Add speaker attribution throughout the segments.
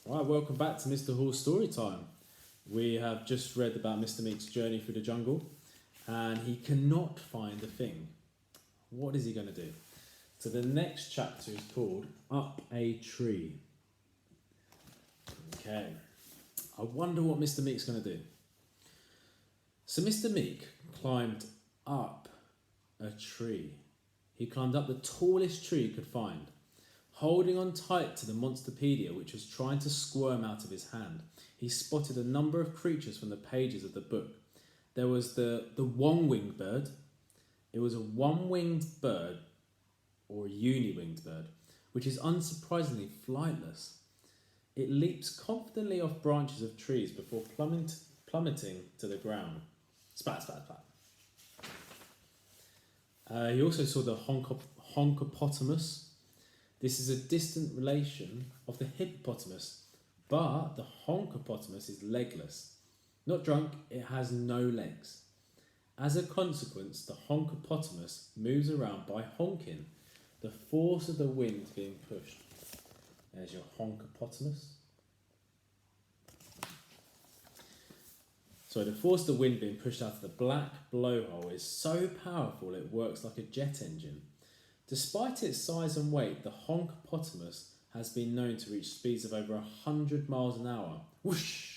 Speaker 1: Right, welcome back to Mr. Hall's Storytime. We have just read about Mr. Meek's journey through the jungle and he cannot find a thing. What is he going to do? So the next chapter is called Up a Tree. Okay, I wonder what Mr. Meek's going to do. So Mr. Meek climbed up a tree. He climbed up the tallest tree he could find. Holding on tight to the Monsterpedia, which was trying to squirm out of his hand, he spotted a number of creatures from the pages of the book. There was the one-winged bird. It was a one-winged bird, or a uni-winged bird, which is unsurprisingly flightless. It leaps confidently off branches of trees before plummeting to the ground. Spat, spat, spat. He also saw the honkopotamus. This is a distant relation of the hippopotamus, but the honkopotamus is legless. Not drunk, it has no legs. As a consequence, the honkopotamus moves around by honking, the force of the wind being pushed. There's your honkopotamus. So the force of the wind being pushed out of the black blowhole is so powerful it works like a jet engine. Despite its size and weight, the honkopotamus has been known to reach speeds of over 100 miles an hour. Whoosh!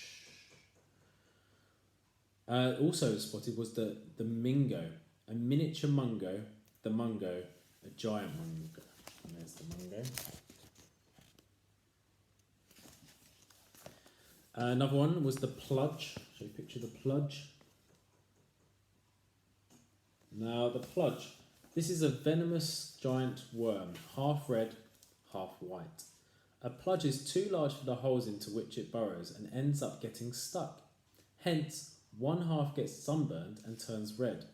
Speaker 1: Also spotted was the mingo, a miniature mungo, the mungo, a giant mungo. And there's the mungo. Another one was the pludge. Shall we picture the pludge? Now the pludge. This is a venomous giant worm, half red, half white. A pludge is too large for the holes into which it burrows and ends up getting stuck. Hence, one half gets sunburned and turns red,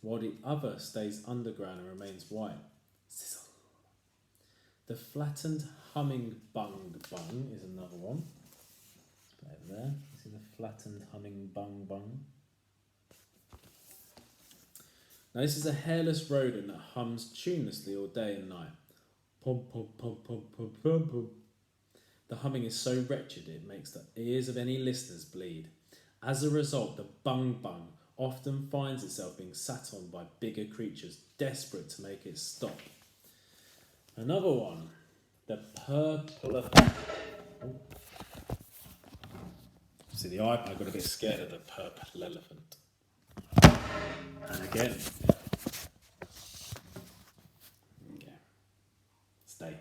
Speaker 1: while the other stays underground and remains white. Sizzle. The flattened humming bung is another one. Let's put it there. See the flattened humming bung. Now this is a hairless rodent that hums tunelessly all day and night. Pum, pum, pum, pum, pum, pum, pum. The humming is so wretched it makes the ears of any listeners bleed. As a result, the bung often finds itself being sat on by bigger creatures, desperate to make it stop. Another one, the purple elephant. Oh. See, the iPad got a bit scared of the purple elephant. And again. Okay. Stay.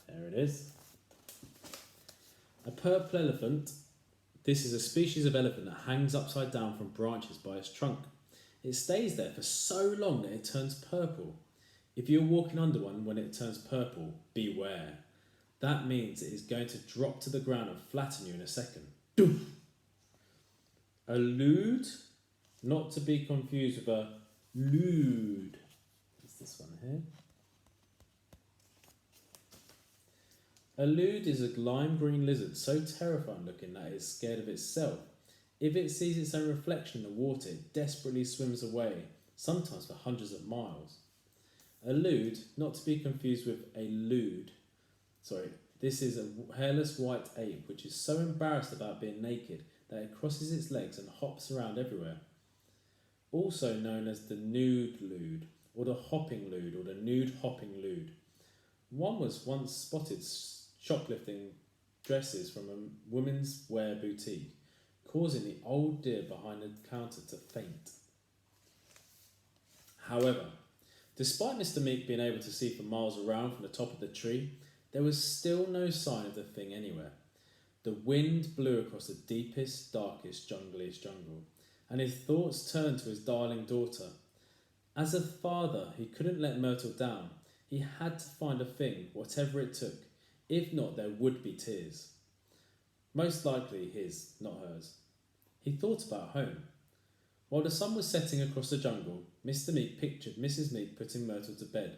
Speaker 1: There it is. A purple elephant. This is a species of elephant that hangs upside down from branches by its trunk. It stays there for so long that it turns purple. If you're walking under one when it turns purple, beware. That means it is going to drop to the ground and flatten you in a second. Doof. A lude, not to be confused with a lude. It's this one here. A lude is a lime green lizard so terrifying looking that it is scared of itself. If it sees its own reflection in the water, it desperately swims away, sometimes for hundreds of miles. A lude, not to be confused with a lude. This is a hairless white ape which is so embarrassed about being naked that it crosses its legs and hops around everywhere. Also known as the nude lude, or the hopping lude, or the nude hopping lude. One was once spotted shoplifting dresses from a women's wear boutique, causing the old dear behind the counter to faint. However, despite Mr. Meek being able to see for miles around from the top of the tree, there was still no sign of the thing anywhere. The wind blew across the deepest, darkest, jungliest jungle, and his thoughts turned to his darling daughter. As a father, he couldn't let Myrtle down. He had to find a thing, whatever it took. If not, there would be tears. Most likely his, not hers. He thought about home. While the sun was setting across the jungle, Mr. Meek pictured Mrs. Meek putting Myrtle to bed.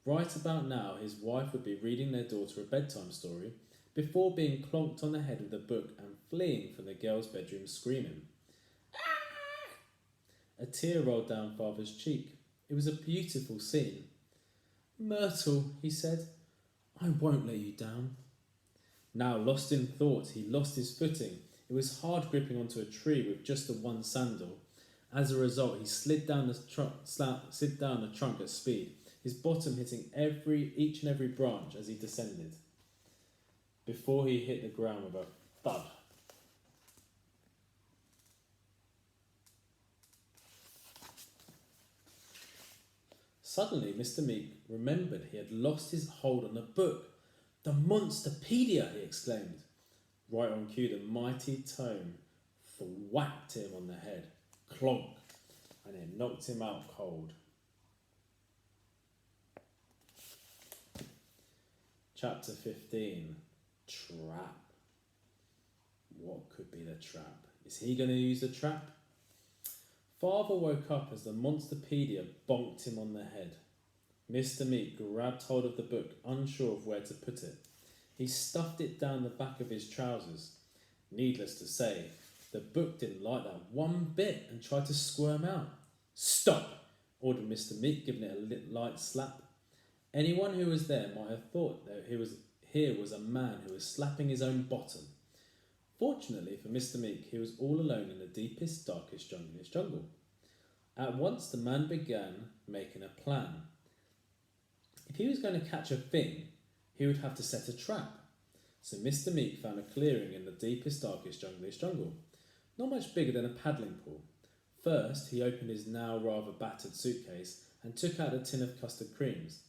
Speaker 1: Right about now, his wife would be reading their daughter a bedtime story before being clonked on the head with a book and fleeing from the girl's bedroom screaming. A tear rolled down father's cheek. It was a beautiful scene. Myrtle, he said, I won't let you down. Now, lost in thought, he lost his footing. It was hard gripping onto a tree with just the one sandal. As a result, he slid down the trunk at speed, his bottom hitting each and every branch as he descended, before he hit the ground with a thud. Suddenly, Mr. Meek remembered he had lost his hold on the book. "The Monsterpedia!" he exclaimed. Right on cue, the mighty tome thwacked him on the head. Clonk! And it knocked him out cold. Chapter 15. Trap. What could be the trap? Is he going to use the trap? Father woke up as the Monsterpedia bonked him on the head. Mr. Meek grabbed hold of the book, unsure of where to put it. He stuffed it down the back of his trousers. Needless to say, the book didn't like that one bit and tried to squirm out. "Stop!" ordered Mr. Meek, giving it a light slap. Anyone who was there might have thought that here was a man who was slapping his own bottom. Fortunately for Mr. Meek, he was all alone in the deepest, darkest, jungliest jungle. At once the man began making a plan. If he was going to catch a thing, he would have to set a trap. So Mr. Meek found a clearing in the deepest, darkest, jungliest jungle, not much bigger than a paddling pool. First, he opened his now rather battered suitcase and took out a tin of custard creams.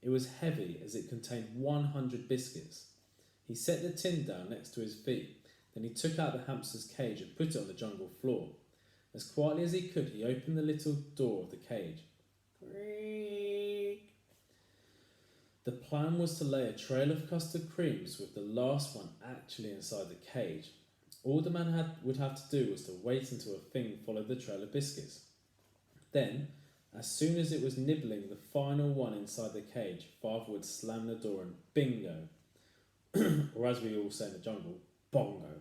Speaker 1: It was heavy as it contained 100 biscuits. He set the tin down next to his feet. Then he took out the hamster's cage and put it on the jungle floor. As quietly as he could, he opened the little door of the cage. Creak. The plan was to lay a trail of custard creams with the last one actually inside the cage. All the man would have to do was to wait until a thing followed the trail of biscuits. Then, as soon as it was nibbling the final one inside the cage, Father would slam the door and bingo, or as we all say in the jungle, bongo.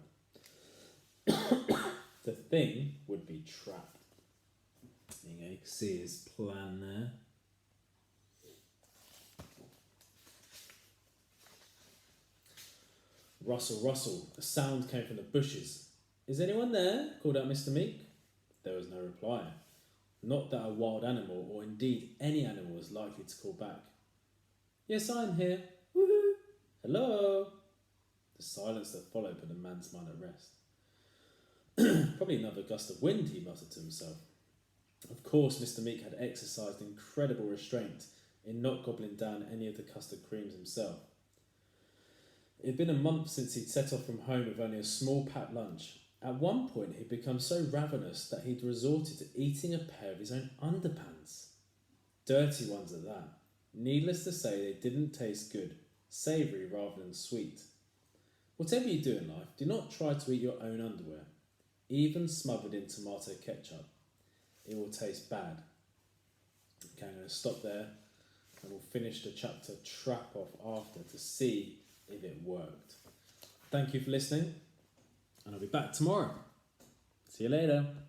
Speaker 1: The thing would be trapped. You can see his plan there. Rustle, rustle, a sound came from the bushes. "Is anyone there?" called out Mr. Meek. There was no reply. Not that a wild animal, or indeed any animal, was likely to call back. "Yes, I'm here. Woohoo! Hello!" The silence that followed put the man's mind at rest. "Probably another gust of wind," he muttered to himself. Of course, Mr. Meek had exercised incredible restraint in not gobbling down any of the custard creams himself. It had been a month since he'd set off from home with only a small packed lunch. At one point, he'd become so ravenous that he'd resorted to eating a pair of his own underpants. Dirty ones at that. Needless to say, they didn't taste good, savoury rather than sweet. Whatever you do in life, do not try to eat your own underwear, even smothered in tomato ketchup. It will taste bad. Okay, I'm going to stop there and we'll finish the chapter Trap off after to see if it worked. Thank you for listening, and I'll be back tomorrow. See you later.